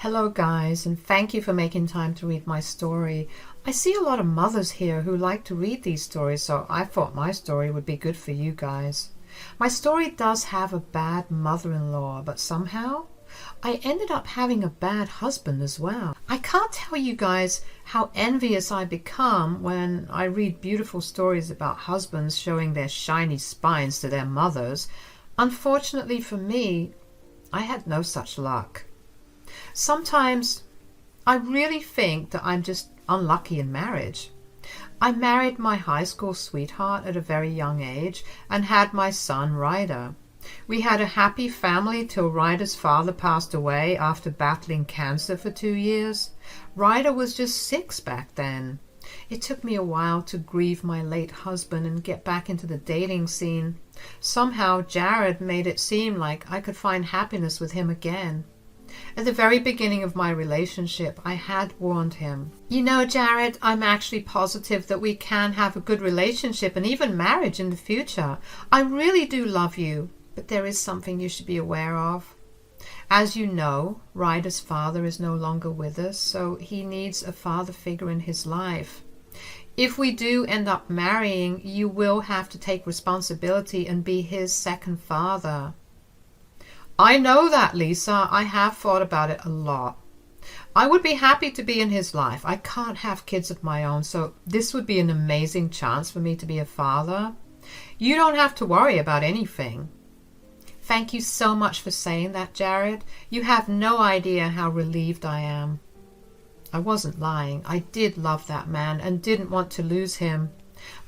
Hello guys, and thank you for making time to read my story. I see a lot of mothers here who like to read these stories, so I thought my story would be good for you guys. My story does have a bad mother-in-law, but somehow I ended up having a bad husband as well. I can't tell you guys how envious I become when I read beautiful stories about husbands showing their shiny spines to their mothers. Unfortunately for me, I had no such luck. Sometimes I really think that I'm just unlucky in marriage. I married my high school sweetheart at a very young age and had my son Ryder. We had a happy family till Ryder's father passed away after battling cancer for 2 years. Ryder was just 6 back then. It took me a while to grieve my late husband and get back into the dating scene. Somehow Jared made it seem like I could find happiness with him again. At the very beginning of my relationship, I had warned him. You know, Jared, I'm actually positive that we can have a good relationship and even marriage in the future. I really do love you, but there is something you should be aware of. As you know, Ryder's father is no longer with us, so he needs a father figure in his life. If we do end up marrying, you will have to take responsibility and be his second father. I know that, Lisa. I have thought about it a lot. I would be happy to be in his life. I can't have kids of my own, so this would be an amazing chance for me to be a father. You don't have to worry about anything. Thank you so much for saying that, Jared. You have no idea how relieved I am. I wasn't lying. I did love that man and didn't want to lose him.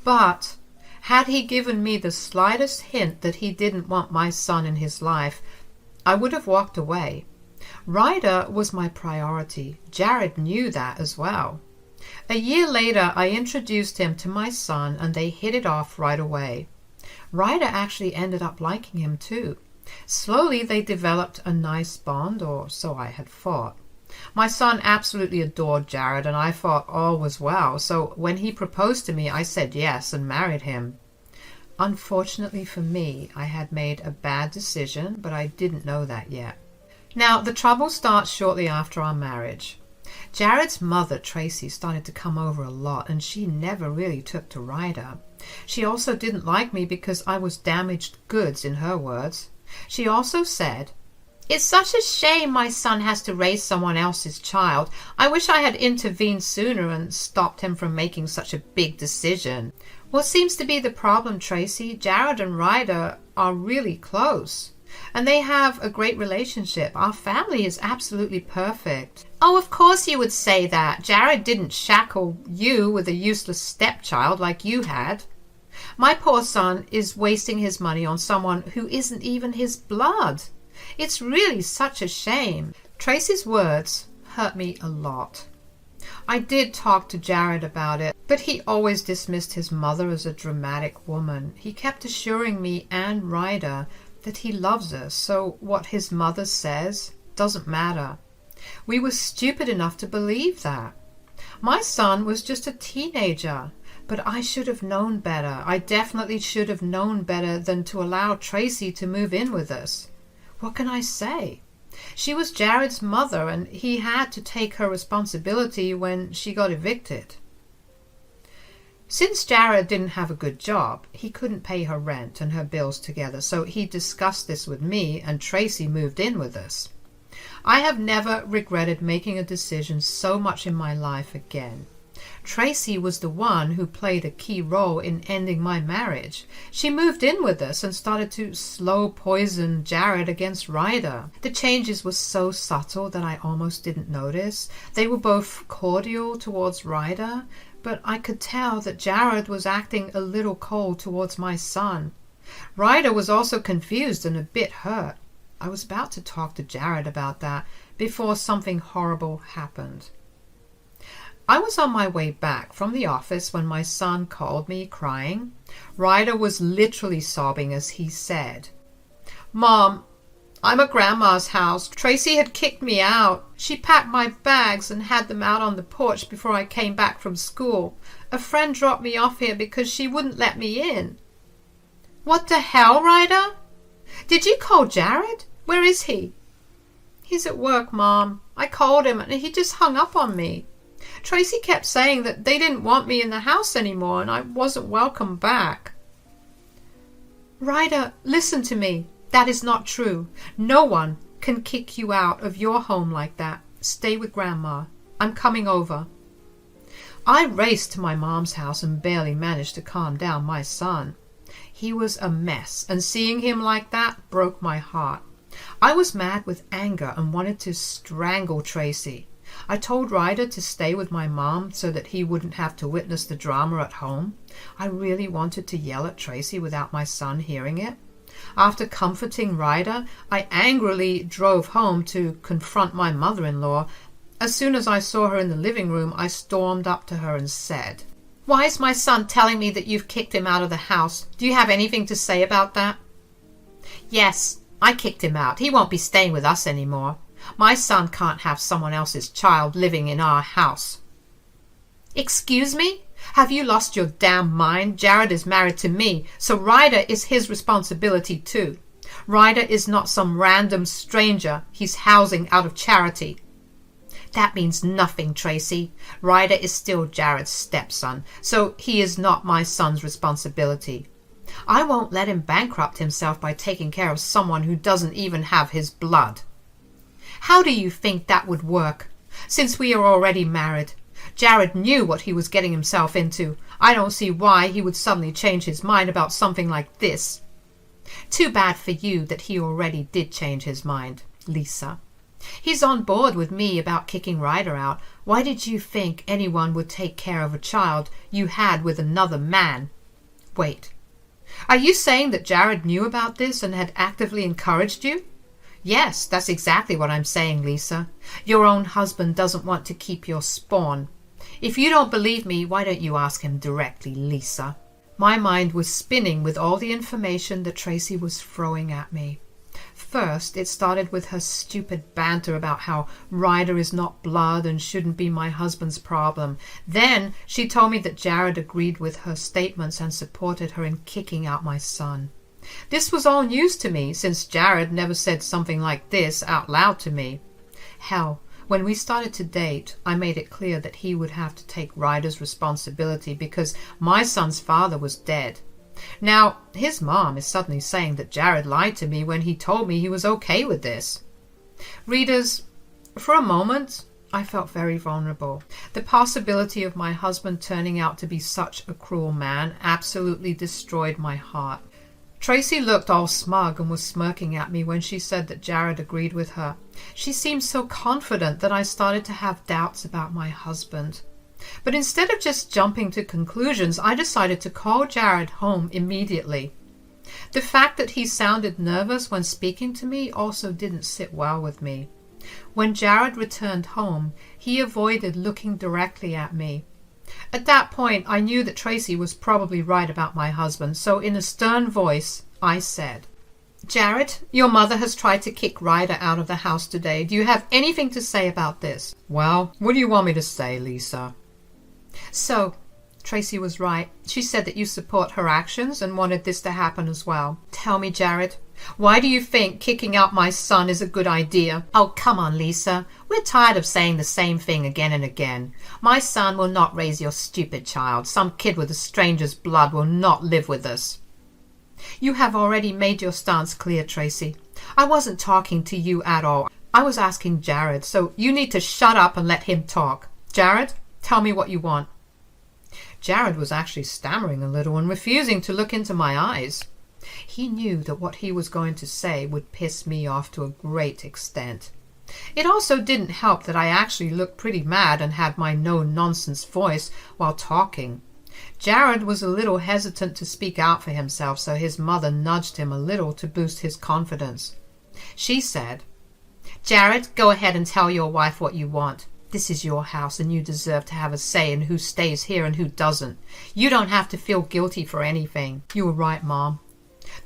But had he given me the slightest hint that he didn't want my son in his life, I would have walked away. Ryder was my priority. Jared knew that as well. A year later, I introduced him to my son and they hit it off right away. Ryder actually ended up liking him too. Slowly, they developed a nice bond, or so I had thought. My son absolutely adored Jared and I thought all was well, so when he proposed to me, I said yes and married him. Unfortunately for me, I had made a bad decision, but I didn't know that yet. Now, the trouble starts shortly after our marriage. Jared's mother, Tracy, started to come over a lot, and she never really took to Ryder. She also didn't like me because I was damaged goods, in her words. She also said, "It's such a shame my son has to raise someone else's child. I wish I had intervened sooner and stopped him from making such a big decision." What seems to be the problem, Tracy? Jared and Ryder are really close, and they have a great relationship. Our family is absolutely perfect. Oh, of course you would say that. Jared didn't shackle you with a useless stepchild like you had. My poor son is wasting his money on someone who isn't even his blood. It's really such a shame. Tracy's words hurt me a lot. I did talk to Jared about it, but he always dismissed his mother as a dramatic woman. He kept assuring me and Ryder that he loves us, so what his mother says doesn't matter. We were stupid enough to believe that. My son was just a teenager, but I should have known better. I definitely should have known better than to allow Tracy to move in with us. What can I say? She was Jared's mother, and he had to take her responsibility when she got evicted. Since Jared didn't have a good job, he couldn't pay her rent and her bills together, so he discussed this with me, and Tracy moved in with us. I have never regretted making a decision so much in my life again. Tracy was the one who played a key role in ending my marriage. She moved in with us and started to slow poison Jared against Ryder. The changes were so subtle that I almost didn't notice. They were both cordial towards Ryder, but I could tell that Jared was acting a little cold towards my son. Ryder was also confused and a bit hurt. I was about to talk to Jared about that before something horrible happened. I was on my way back from the office when my son called me crying. Ryder was literally sobbing as he said, "Mom, I'm at Grandma's house. Tracy had kicked me out. She packed my bags and had them out on the porch before I came back from school. A friend dropped me off here because she wouldn't let me in." "What the hell, Ryder? Did you call Jared? Where is he?" He's at work, Mom. I called him and he just hung up on me. Tracy kept saying that they didn't want me in the house anymore and I wasn't welcome back. Ryder, listen to me. That is not true. No one can kick you out of your home like that. Stay with Grandma. I'm coming over. I raced to my mom's house and barely managed to calm down my son. He was a mess, and seeing him like that broke my heart. I was mad with anger and wanted to strangle Tracy. I told Ryder to stay with my mom so that he wouldn't have to witness the drama at home. I really wanted to yell at Tracy without my son hearing it. After comforting Ryder, I angrily drove home to confront my mother-in-law. As soon as I saw her in the living room, I stormed up to her and said, "Why is my son telling me that you've kicked him out of the house? Do you have anything to say about that?" "Yes, I kicked him out. He won't be staying with us anymore. My son can't have someone else's child living in our house." "Excuse me? Have you lost your damn mind? Jared is married to me, so Ryder is his responsibility too. Ryder is not some random stranger he's housing out of charity." "That means nothing, Tracy. Ryder is still Jared's stepson, so he is not my son's responsibility. I won't let him bankrupt himself by taking care of someone who doesn't even have his blood." "How do you think that would work? Since we are already married, Jared knew what he was getting himself into. I don't see why he would suddenly change his mind about something like this." "Too bad for you that he already did change his mind, Lisa. He's on board with me about kicking Ryder out. Why did you think anyone would take care of a child you had with another man?" "Wait. Are you saying that Jared knew about this and had actively encouraged you?" "Yes, that's exactly what I'm saying, Lisa. Your own husband doesn't want to keep your spawn. If you don't believe me, why don't you ask him directly, Lisa?" My mind was spinning with all the information that Tracy was throwing at me. First, it started with her stupid banter about how Ryder is not blood and shouldn't be my husband's problem. Then she told me that Jared agreed with her statements and supported her in kicking out my son. This was all news to me, since Jared never said something like this out loud to me. Hell, when we started to date, I made it clear that he would have to take Ryder's responsibility because my son's father was dead. Now, his mom is suddenly saying that Jared lied to me when he told me he was okay with this. Readers, for a moment, I felt very vulnerable. The possibility of my husband turning out to be such a cruel man absolutely destroyed my heart. Tracy looked all smug and was smirking at me when she said that Jared agreed with her. She seemed so confident that I started to have doubts about my husband. But instead of just jumping to conclusions, I decided to call Jared home immediately. The fact that he sounded nervous when speaking to me also didn't sit well with me. When Jared returned home, he avoided looking directly at me. At that point, I knew that Tracy was probably right about my husband, so in a stern voice, I said, "Jared, your mother has tried to kick Ryder out of the house today. Do you have anything to say about this?" "Well, what do you want me to say, Lisa?" "So, Tracy was right. She said that you support her actions and wanted this to happen as well. Tell me, Jared, why do you think kicking out my son is a good idea?" "Oh, come on, Lisa. We're tired of saying the same thing again and again. My son will not raise your stupid child. Some kid with a stranger's blood will not live with us." "You have already made your stance clear, Tracy. I wasn't talking to you at all. I was asking Jared, so you need to shut up and let him talk. Jared, tell me what you want." Jared was actually stammering a little and refusing to look into my eyes. He knew that what he was going to say would piss me off to a great extent. It also didn't help that I actually looked pretty mad and had my no-nonsense voice while talking. Jared was a little hesitant to speak out for himself, so his mother nudged him a little to boost his confidence. She said, "Jared, go ahead and tell your wife what you want. This is your house and you deserve to have a say in who stays here and who doesn't. You don't have to feel guilty for anything." "You were right, Mom.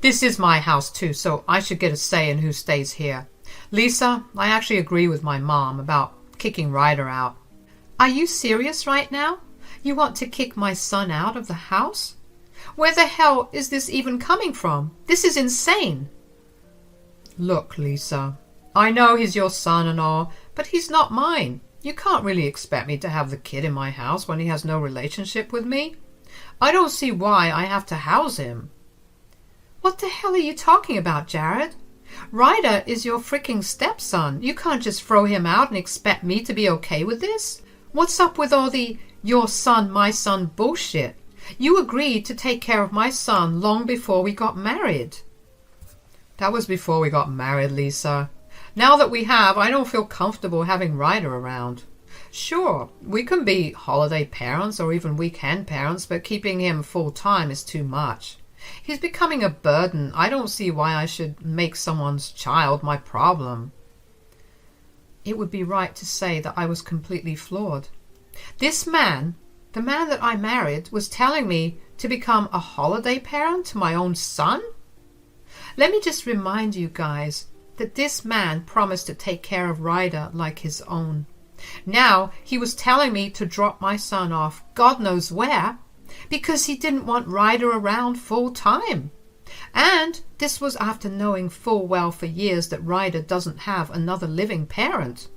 This is my house too, so I should get a say in who stays here. Lisa, I actually agree with my mom about kicking Ryder out." "Are you serious right now? You want to kick my son out of the house? Where the hell is this even coming from? This is insane." "Look, Lisa, I know he's your son and all, but he's not mine. You can't really expect me to have the kid in my house when he has no relationship with me. I don't see why I have to house him." "What the hell are you talking about, Jared? Ryder is your freaking stepson. You can't just throw him out and expect me to be okay with this. What's up with all the your son, my son bullshit? You agreed to take care of my son long before we got married." "That was before we got married, Lisa. Now that we have, I don't feel comfortable having Ryder around. Sure, we can be holiday parents or even weekend parents, but keeping him full-time is too much. He's becoming a burden. I don't see why I should make someone's child my problem." It would be right to say that I was completely flawed. This man, the man that I married, was telling me to become a holiday parent to my own son? Let me just remind you guys that this man promised to take care of Ryder like his own. Now he was telling me to drop my son off God knows where because he didn't want Ryder around full time. And this was after knowing full well for years that Ryder doesn't have another living parent.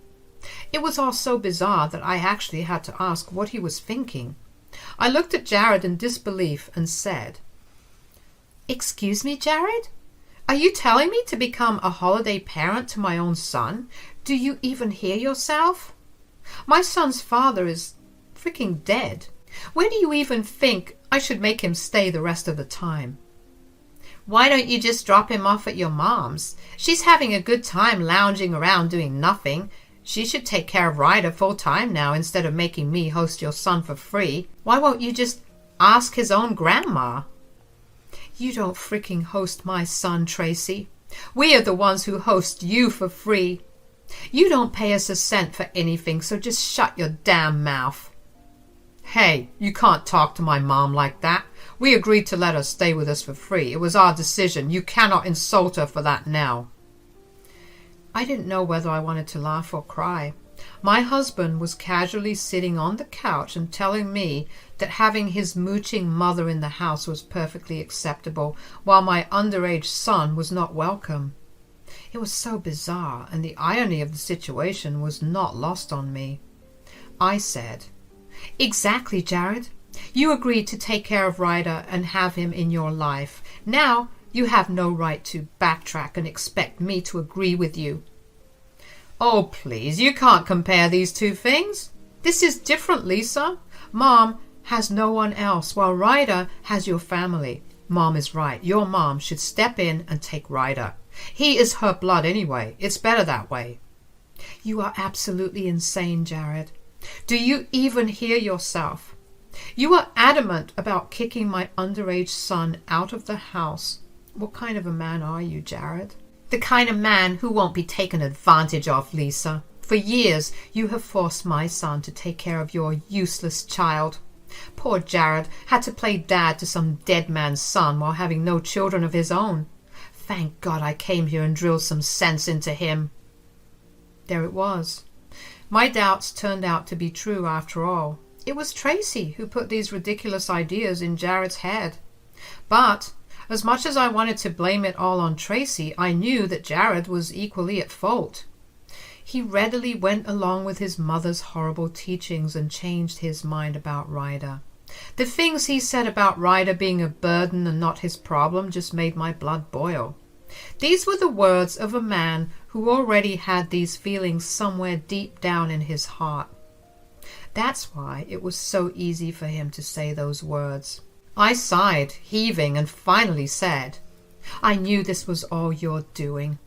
It was all so bizarre that I actually had to ask what he was thinking. I looked at Jared in disbelief and said, "Excuse me, Jared? Are you telling me to become a holiday parent to my own son? Do you even hear yourself? My son's father is freaking dead. Where do you even think I should make him stay the rest of the time? Why don't you just drop him off at your mom's? She's having a good time lounging around doing nothing. She should take care of Ryder full time now instead of making me host your son for free. Why won't you just ask his own grandma?" "You don't freaking host my son, Tracy. We are the ones who host you for free. You don't pay us a cent for anything, so just shut your damn mouth." "Hey, you can't talk to my mom like that. We agreed to let her stay with us for free. It was our decision. You cannot insult her for that now." I didn't know whether I wanted to laugh or cry. My husband was casually sitting on the couch and telling me that having his mooching mother in the house was perfectly acceptable, while my underage son was not welcome. It was so bizarre, and the irony of the situation was not lost on me. I said, "Exactly, Jared. You agreed to take care of Ryder and have him in your life. Now you have no right to backtrack and expect me to agree with you." "Oh, please, you can't compare these two things. This is different, Lisa. Mom has no one else, while Ryder has your family. Mom is right. Your mom should step in and take Ryder. He is her blood anyway. It's better that way." "You are absolutely insane, Jared. Do you even hear yourself? You are adamant about kicking my underage son out of the house. What kind of a man are you, Jared?" "The kind of man who won't be taken advantage of, Lisa. For years you have forced my son to take care of your useless child. Poor Jared had to play dad to some dead man's son while having no children of his own. Thank God I came here and drilled some sense into him." There it was. My doubts turned out to be true after all. It was Tracy who put these ridiculous ideas in Jared's head. But as much as I wanted to blame it all on Tracy, I knew that Jared was equally at fault. He readily went along with his mother's horrible teachings and changed his mind about Ryder. The things he said about Ryder being a burden and not his problem just made my blood boil. These were the words of a man who already had these feelings somewhere deep down in his heart. That's why it was so easy for him to say those words. I sighed, heaving, and finally said, "I knew this was all your doing.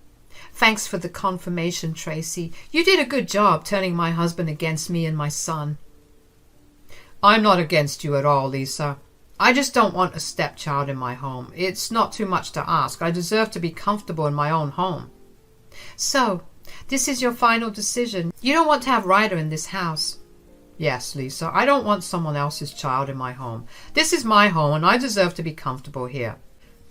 Thanks for the confirmation, Tracy. You did a good job turning my husband against me and my son." "I'm not against you at all, Lisa. I just don't want a stepchild in my home. It's not too much to ask. I deserve to be comfortable in my own home." "So, this is your final decision. You don't want to have Ryder in this house?" "Yes, Lisa. I don't want someone else's child in my home. This is my home, and I deserve to be comfortable here.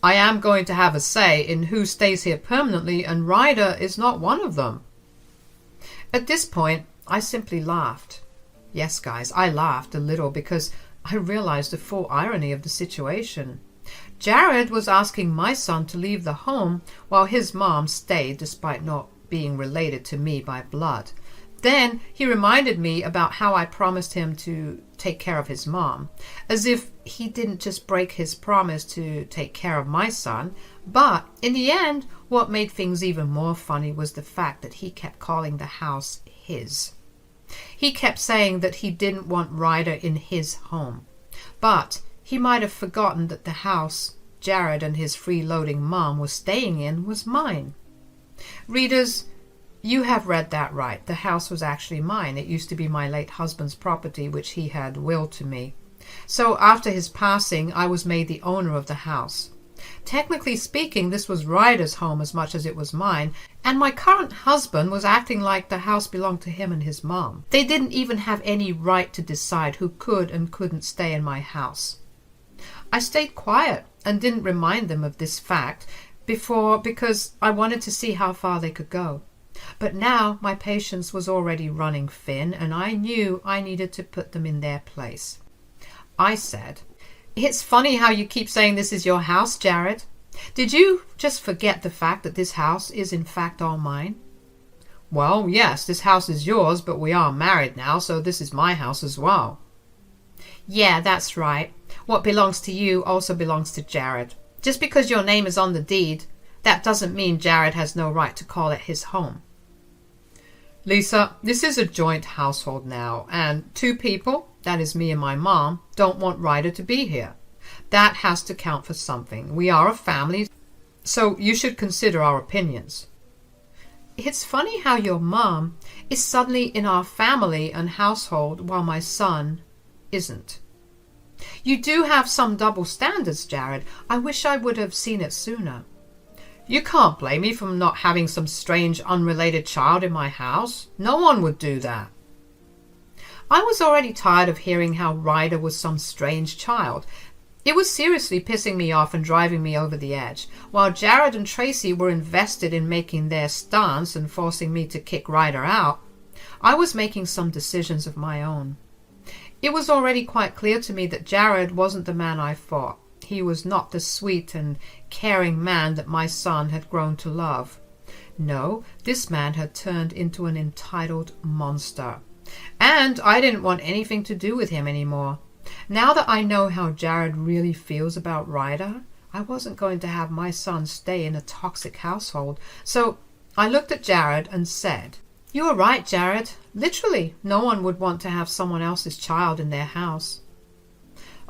I am going to have a say in who stays here permanently, and Ryder is not one of them." At this point, I simply laughed. Yes, guys, I laughed a little because I realized the full irony of the situation. Jared was asking my son to leave the home while his mom stayed despite not being related to me by blood. Then he reminded me about how I promised him to take care of his mom, as if he didn't just break his promise to take care of my son. But in the end, what made things even more funny was the fact that he kept calling the house his. He kept saying that he didn't want Ryder in his home, but he might have forgotten that the house Jared and his freeloading mom were staying in was mine. Readers, you have read that right. The house was actually mine. It used to be my late husband's property, which he had willed to me. So after his passing, I was made the owner of the house. Technically speaking, this was Ryder's home as much as it was mine, and my current husband was acting like the house belonged to him and his mom. They didn't even have any right to decide who could and couldn't stay in my house. I stayed quiet and didn't remind them of this fact before because I wanted to see how far they could go. But now my patience was already running thin, and I knew I needed to put them in their place. I said, "It's funny how you keep saying this is your house, Jared. Did you just forget the fact that this house is in fact all mine?" "Well, yes, this house is yours, but we are married now, so this is my house as well." "Yeah, that's right. What belongs to you also belongs to Jared. Just because your name is on the deed, that doesn't mean Jared has no right to call it his home." "Lisa, this is a joint household now, and 2 people, that is me and my mom, don't want Ryder to be here. That has to count for something. We are a family, so you should consider our opinions." "It's funny how your mom is suddenly in our family and household while my son isn't. You do have some double standards, Jared. I wish I would have seen it sooner." "You can't blame me for not having some strange unrelated child in my house. No one would do that." I was already tired of hearing how Ryder was some strange child. It was seriously pissing me off and driving me over the edge. While Jared and Tracy were invested in making their stance and forcing me to kick Ryder out, I was making some decisions of my own. It was already quite clear to me that Jared wasn't the man I thought. He was not the sweet and caring man that my son had grown to love. No, this man had turned into an entitled monster. And I didn't want anything to do with him anymore. Now that I know how Jared really feels about Ryder, I wasn't going to have my son stay in a toxic household. So I looked at Jared and said, "You are right, Jared. Literally, no one would want to have someone else's child in their house."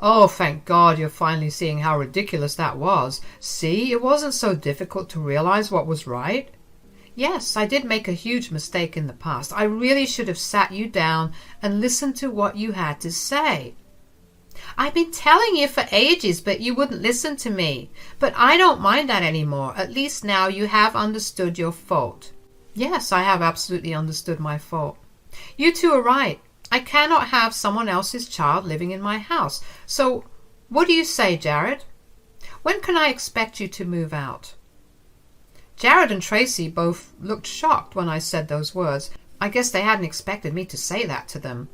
"Oh, thank God you're finally seeing how ridiculous that was. See, it wasn't so difficult to realize what was right." "Yes, I did make a huge mistake in the past. I really should have sat you down and listened to what you had to say." "I've been telling you for ages, but you wouldn't listen to me. But I don't mind that anymore. At least now you have understood your fault." "Yes, I have absolutely understood my fault. You two are right. I cannot have someone else's child living in my house. So what do you say, Jared? When can I expect you to move out?" Jared and Tracy both looked shocked when I said those words. I guess they hadn't expected me to say that to them.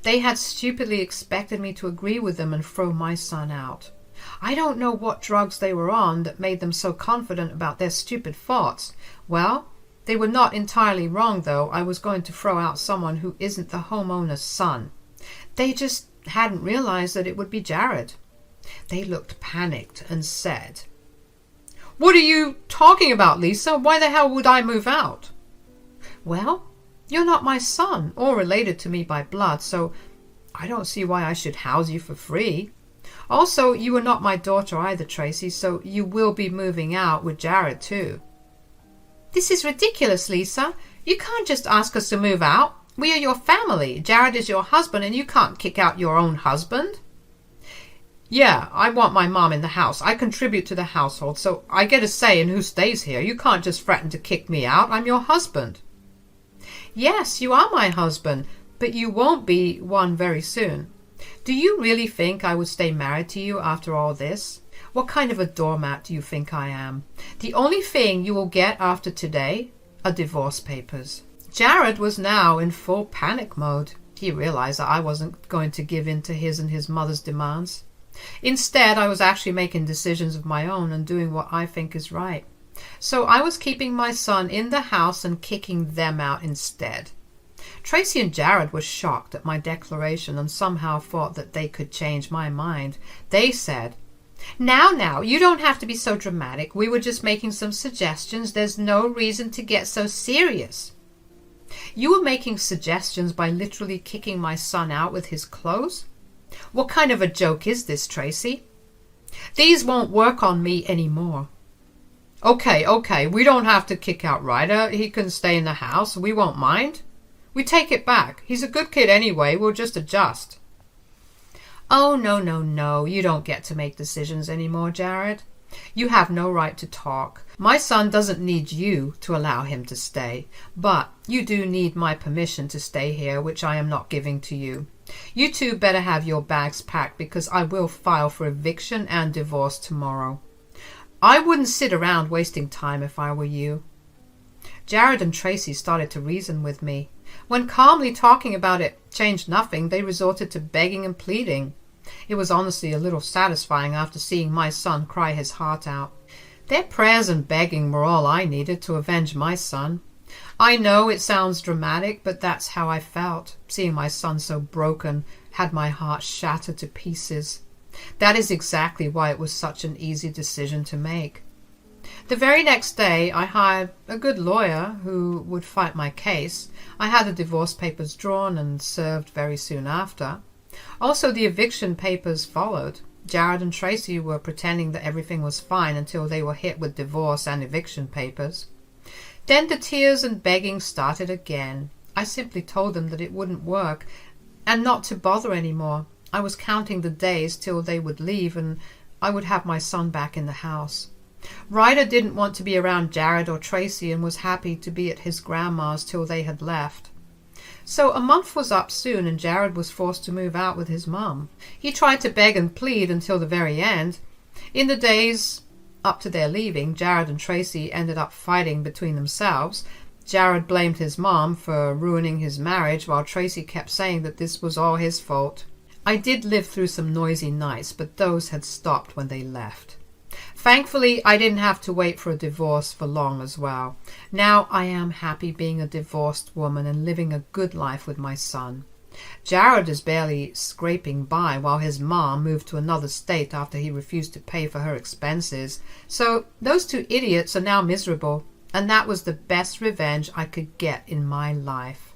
They had stupidly expected me to agree with them and throw my son out. I don't know what drugs they were on that made them so confident about their stupid thoughts. Well, they were not entirely wrong, though. I was going to throw out someone who isn't the homeowner's son. They just hadn't realized that it would be Jared. They looked panicked and said, "What are you talking about, Lisa? Why the hell would I move out?" "Well, you're not my son or related to me by blood, so I don't see why I should house you for free. Also, you are not my daughter either, Tracy, so you will be moving out with Jared too." "This is ridiculous, Lisa. You can't just ask us to move out. We are your family. Jared is your husband, and you can't kick out your own husband." "Yeah, I want my mom in the house. I contribute to the household, so I get a say in who stays here. You can't just threaten to kick me out. I'm your husband." "Yes, you are my husband, but you won't be one very soon. Do you really think I would stay married to you after all this? What kind of a doormat do you think I am? The only thing you will get after today are divorce papers." Jared was now in full panic mode. He realized that I wasn't going to give in to his and his mother's demands. Instead, I was actually making decisions of my own and doing what I think is right. So I was keeping my son in the house and kicking them out instead. Tracy and Jared were shocked at my declaration and somehow thought that they could change my mind. They said, Now, you don't have to be so dramatic. We were just making some suggestions. There's no reason to get so serious." "You were making suggestions by literally kicking my son out with his clothes? What kind of a joke is this, Tracy?" "These won't work on me anymore." Okay, we don't have to kick out Ryder. He can stay in the house. We won't mind. We take it back. He's a good kid anyway. We'll just adjust." "Oh, no. You don't get to make decisions anymore, Jared. You have no right to talk. My son doesn't need you to allow him to stay, but you do need my permission to stay here, which I am not giving to you. You two better have your bags packed because I will file for eviction and divorce tomorrow. I wouldn't sit around wasting time if I were you." Jared and Tracy started to reason with me. When calmly talking about it changed nothing, they resorted to begging and pleading. It was honestly a little satisfying after seeing my son cry his heart out. Their prayers and begging were all I needed to avenge my son. I know it sounds dramatic, but that's how I felt. Seeing my son so broken had my heart shattered to pieces. That is exactly why it was such an easy decision to make. The very next day, I hired a good lawyer who would fight my case. I had the divorce papers drawn and served very soon after. Also, the eviction papers followed. Jared and Tracy were pretending that everything was fine until they were hit with divorce and eviction papers. Then the tears and begging started again. I simply told them that it wouldn't work and not to bother anymore. I was counting the days till they would leave and I would have my son back in the house. Ryder didn't want to be around Jared or Tracy and was happy to be at his grandma's till they had left. So a month was up soon and Jared was forced to move out with his mum. He tried to beg and plead until the very end. In the days up to their leaving, Jared and Tracy ended up fighting between themselves. Jared blamed his mom for ruining his marriage while Tracy kept saying that this was all his fault. I did live through some noisy nights, but those had stopped when they left. Thankfully, I didn't have to wait for a divorce for long as well. Now I am happy being a divorced woman and living a good life with my son. Jared is barely scraping by while his mom moved to another state after he refused to pay for her expenses. So those two idiots are now miserable, and that was the best revenge I could get in my life.